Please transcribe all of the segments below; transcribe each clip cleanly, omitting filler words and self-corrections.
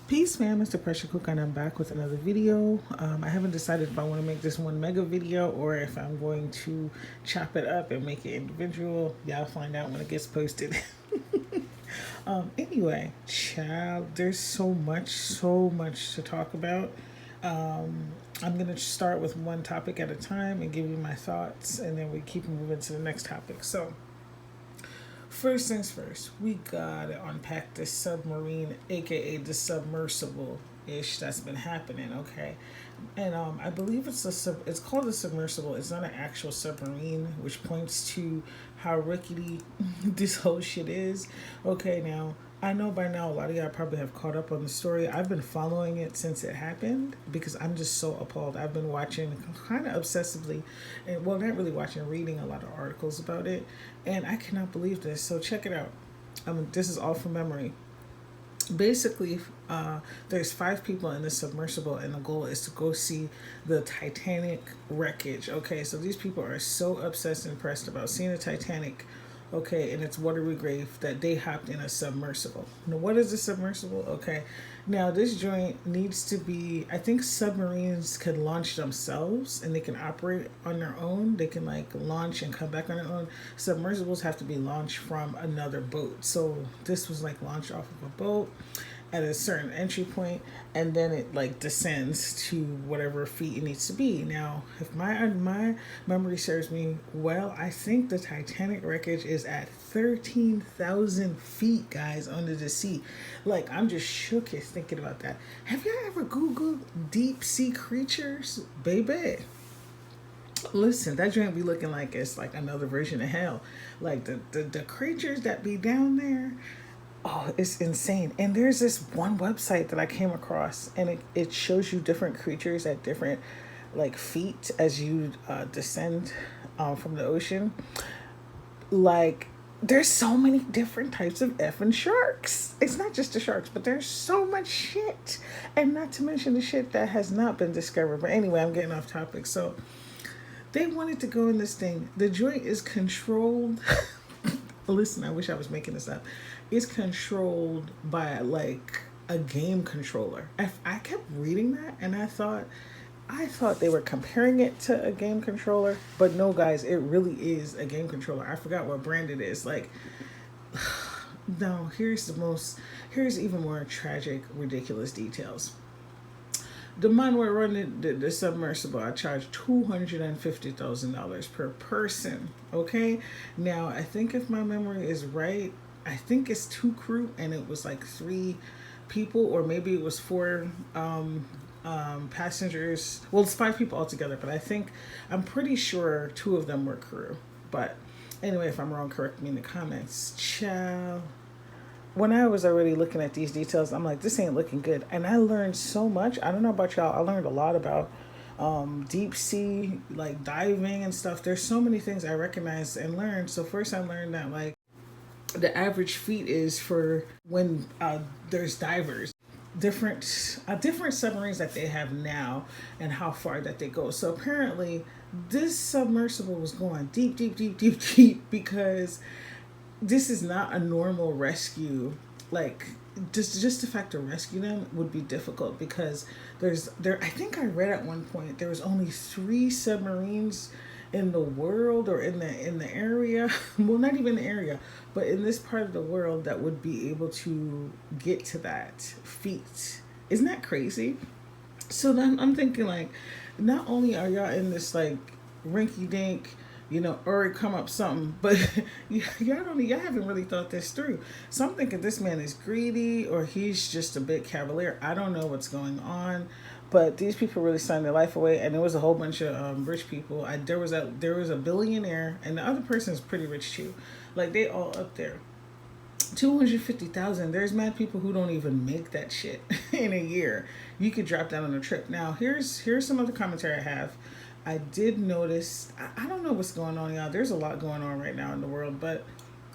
Peace fam, it's the Pressure Cook and I'm back with another video. I haven't decided if I want to make this one mega video or if I'm going to chop it up and make it individual. Y'all find out when it gets posted. Anyway, child, there's so much to talk about. I'm going to start with one topic at a time and give you my thoughts, and then we keep moving to the next topic. So, first things first, we gotta unpack this submarine, aka the submersible ish that's been happening. Okay, and I believe it's called a submersible. It's not an actual submarine, which points to how rickety this whole shit is. Okay, now I know by now a lot of y'all probably have caught up on the story. I've been following it since it happened because I'm just so appalled. I've been watching kind of obsessively, and well, not really watching, reading a lot of articles about it, and I cannot believe this. So check it out. This is all from memory. Basically, there's 5 people in the submersible, and the goal is to go see the Titanic wreckage. Okay, so these people are so obsessed and impressed about seeing the Titanic, okay, in its watery grave, that they hopped in a submersible. Now, what is a submersible? Okay, now this joint needs to be, I think submarines can launch themselves and they can operate on their own. They can like launch and come back on their own. Submersibles have to be launched from another boat. So this was like launched off of a boat at a certain entry point, and then it like descends to whatever feet it needs to be. Now, if my memory serves me well, I think the Titanic wreckage is at 13,000 feet, guys, under the sea. Like, I'm just shook as thinking about that. Have you ever Googled deep sea creatures, baby? Listen, that joint be looking like it's like another version of hell. Like the creatures that be down there. Oh, it's insane. And there's this one website that I came across, and it shows you different creatures at different like feet as you descend from the ocean. Like, there's so many different types of effing sharks. It's not just the sharks, but there's so much shit. And not to mention the shit that has not been discovered. But anyway, I'm getting off topic. So they wanted to go in this thing. The joint is controlled. Listen, I wish I was making this up. It's controlled by like a game controller. I kept reading that and I thought they were comparing it to a game controller, but no, guys, it really is a game controller. I forgot what brand it is. Like, no, here's even more tragic, ridiculous details. The man we're running the submersible, I charge $250,000 per person. Okay, now I think if my memory is right, I think it's 2 crew, and it was like 3 people, or maybe it was 4 passengers. Well, it's 5 people altogether, but I'm pretty sure 2 of them were crew. But anyway, if I'm wrong, correct me in the comments. Ciao. When I was already looking at these details, I'm like, this ain't looking good. And I learned so much. I don't know about y'all. I learned a lot about deep sea, like diving and stuff. There's so many things I recognized and learned. So first I learned that like the average feet is for when there's divers. Different submarines that they have now and how far that they go. So apparently this submersible was going deep deep, because this is not a normal rescue. Like, just the fact to rescue them would be difficult because I think I read at one point there was only 3 submarines in the world, or in the area. Well, not even the area, but in this part of the world, that would be able to get to that feat. Isn't that crazy? So then I'm thinking, like, not only are y'all in this like rinky dink, or come up something, but y'all haven't really thought this through. So I'm thinking this man is greedy, or he's just a bit cavalier. I don't know what's going on, but these people really signed their life away, and there was a whole bunch of rich people. There was a billionaire, and the other person is pretty rich too. Like, they all up there. 250,000. There's mad people who don't even make that shit in a year. You could drop that on a trip. Now, here's some other commentary I have. I did notice, I don't know what's going on, y'all. There's a lot going on right now in the world, but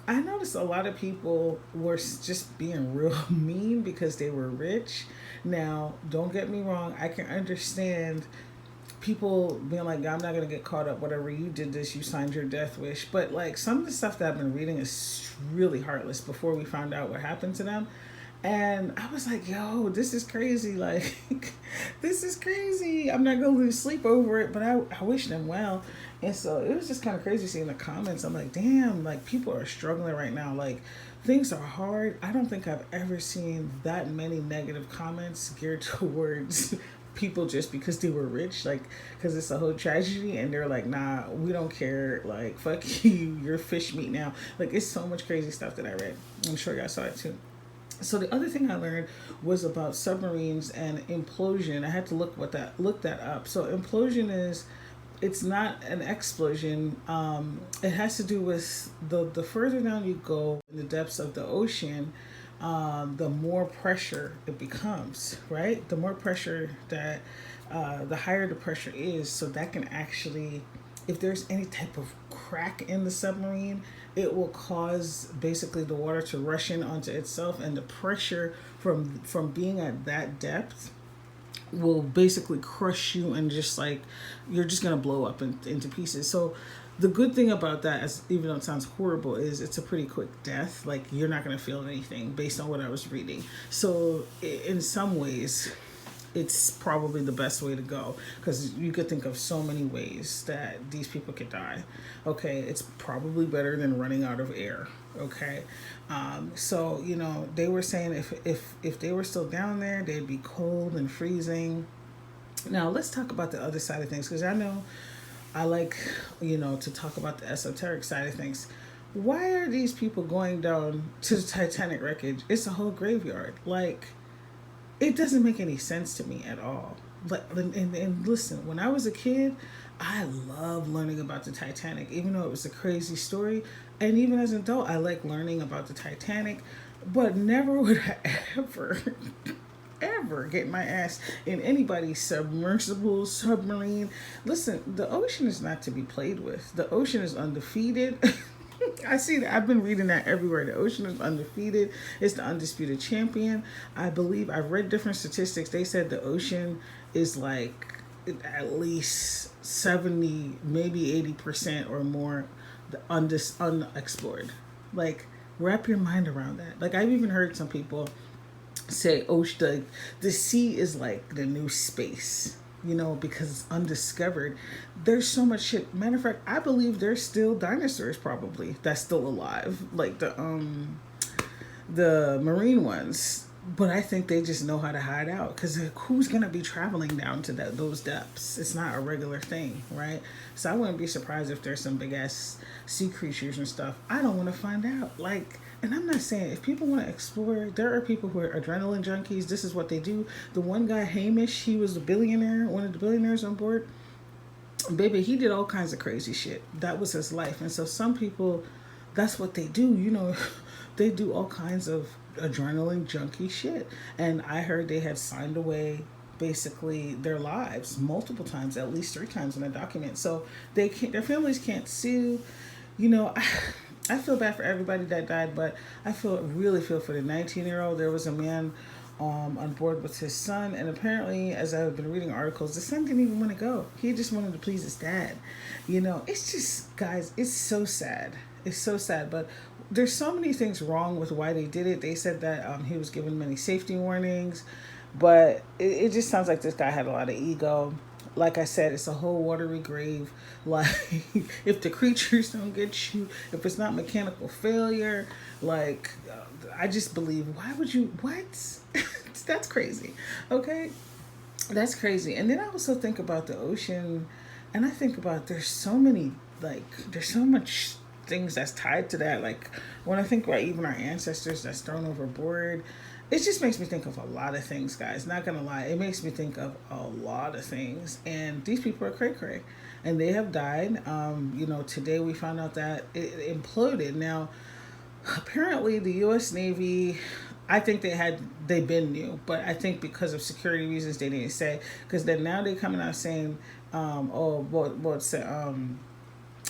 I noticed a lot of people were just being real mean because they were rich. Now, don't get me wrong. I can understand people being like, I'm not going to get caught up, whatever, you did this, you signed your death wish. But like, some of the stuff that I've been reading is really heartless before we found out what happened to them. And I was like, yo, this is crazy. Like, this is crazy. I'm not going to lose sleep over it, but I wish them well. And so it was just kind of crazy seeing the comments. I'm like, damn, like, people are struggling right now. Like, things are hard. I don't think I've ever seen that many negative comments geared towards people just because they were rich, like, because it's a whole tragedy, and they're like, nah, we don't care, like, fuck you, you're fish meat now. Like, it's so much crazy stuff that I read. I'm sure y'all saw it too. So the other thing I learned was about submarines and implosion. I had to look that up. So implosion is, it's not an explosion. It has to do with the further down you go in the depths of the ocean, the more pressure it becomes, right? The more pressure that, the higher the pressure is, so that can actually, if there's any type of crack in the submarine, it will cause basically the water to rush in onto itself, and the pressure from being at that depth will basically crush you, and just like, you're just gonna blow up into pieces. So the good thing about that, as even though it sounds horrible, is it's a pretty quick death. Like, you're not gonna feel anything based on what I was reading. So in some ways, it's probably the best way to go, because you could think of so many ways that these people could die. Okay, it's probably better than running out of air. Okay, so they were saying if they were still down there, they'd be cold and freezing. Now let's talk about the other side of things, because I know I like to talk about the esoteric side of things. Why are these people going down to the Titanic wreckage? It's a whole graveyard. Like, it doesn't make any sense to me at all. But and listen, when I was a kid, I loved learning about the Titanic, even though it was a crazy story. And even as an adult, I like learning about the Titanic. But never would I ever, ever get my ass in anybody's submersible submarine. Listen, the ocean is not to be played with. The ocean is undefeated. I see that. I've been reading that everywhere. The ocean is undefeated. It's the undisputed champion. I believe I've read different statistics. They said the ocean is like at least 70, maybe 80% or more unexplored. Like, wrap your mind around that. Like, I've even heard some people say, oh, the sea is like the new space, because it's undiscovered. There's so much shit. Matter of fact, I believe there's still dinosaurs probably that's still alive, like the marine ones. But I think they just know how to hide out, because who's gonna be traveling down to those depths? It's not a regular thing, right? So I wouldn't be surprised if there's some big ass sea creatures and stuff. I don't want to find out. Like, and I'm not saying, if people want to explore, there are people who are adrenaline junkies. This is what they do. The one guy, Hamish, he was a billionaire, one of the billionaires on board. Baby, he did all kinds of crazy shit. That was his life. And so some people, that's what they do. They do all kinds of adrenaline junkie shit. And I heard they had signed away basically their lives multiple times, at least 3 times in a document. So their families can't sue. I feel bad for everybody that died, but I really feel for the 19-year-old. There was a man on board with his son, and apparently, as I've been reading articles, the son didn't even want to go. He just wanted to please his dad. It's just, guys, it's so sad. It's so sad, but there's so many things wrong with why they did it. They said that he was given many safety warnings, but it just sounds like this guy had a lot of ego. Like I said, it's a whole watery grave. Like, if the creatures don't get you, if it's not mechanical failure, like, I just believe, why would you, what? That's crazy. Okay? That's crazy. And then I also think about the ocean, and I think about, there's so much things that's tied to that. Like, when I think about even our ancestors that's thrown overboard, it just makes me think of a lot of things, guys. Not gonna lie, it makes me think of a lot of things. And these people are cray-cray, and they have died. Today we found out that it imploded. Now, apparently the U.S. Navy, I think they been knew, but I think because of security reasons they didn't say. Because then now they coming out saying,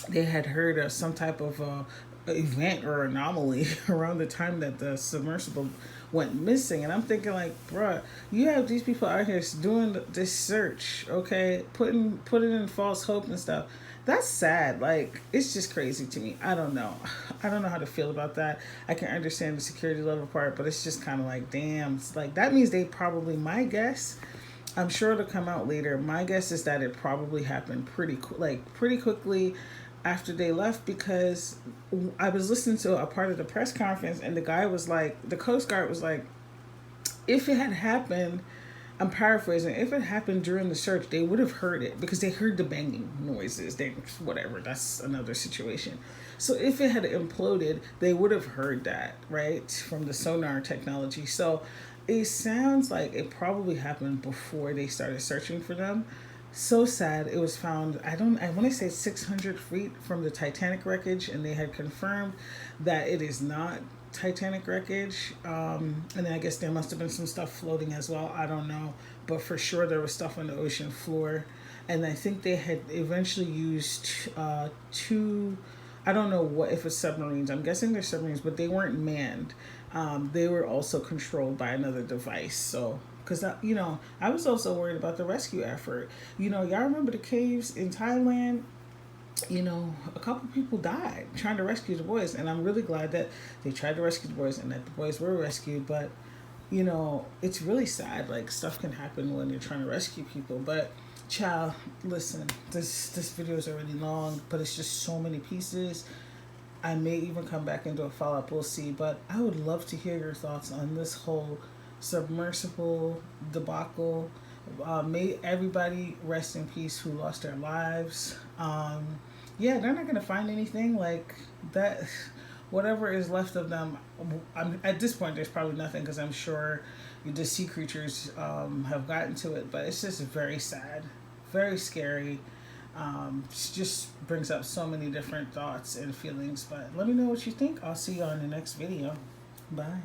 they had heard of some type of event or anomaly around the time that the submersible went missing. And I'm thinking, like, bruh, you have these people out here doing this search, okay, putting in false hope and stuff, That's sad. Like, it's just crazy to me. I don't know. I don't know how to feel about that. I can understand the security level part, but it's just kind of like, damn. It's like, that means they probably, my guess, I'm sure it'll come out later. My guess is that it probably happened pretty quickly after they left, because I was listening to a part of the press conference, and the guy was like, the Coast Guard was like, if it had happened, I'm paraphrasing, if it happened during the search, they would have heard it because they heard the banging noises. They, whatever, that's another situation. So if it had imploded, they would have heard that, right, from the sonar technology. So it sounds like it probably happened before they started searching for them. So sad. It was found, I want to say 600 feet from the Titanic wreckage, and they had confirmed that it is not Titanic wreckage. And then I guess there must have been some stuff floating as well. I don't know. But for sure, there was stuff on the ocean floor. And I think they had eventually used two, I don't know what, if it's submarines. I'm guessing they're submarines, but they weren't manned. They were also controlled by another device. So, because, I was also worried about the rescue effort. Y'all remember the caves in Thailand? A couple people died trying to rescue the boys, and I'm really glad that they tried to rescue the boys and that the boys were rescued. But it's really sad. Like, stuff can happen when you're trying to rescue people. But child, listen, this video is already long, but it's just so many pieces. I may even come back and do a follow-up. We'll see. But I would love to hear your thoughts on this whole submersible debacle. May everybody rest in peace who lost their lives. Yeah, they're not going to find anything like that. Whatever is left of them, at this point, there's probably nothing, because I'm sure the sea creatures have gotten to it. But it's just very sad, very scary. It just brings up so many different thoughts and feelings. But let me know what you think. I'll see you on the next video. Bye.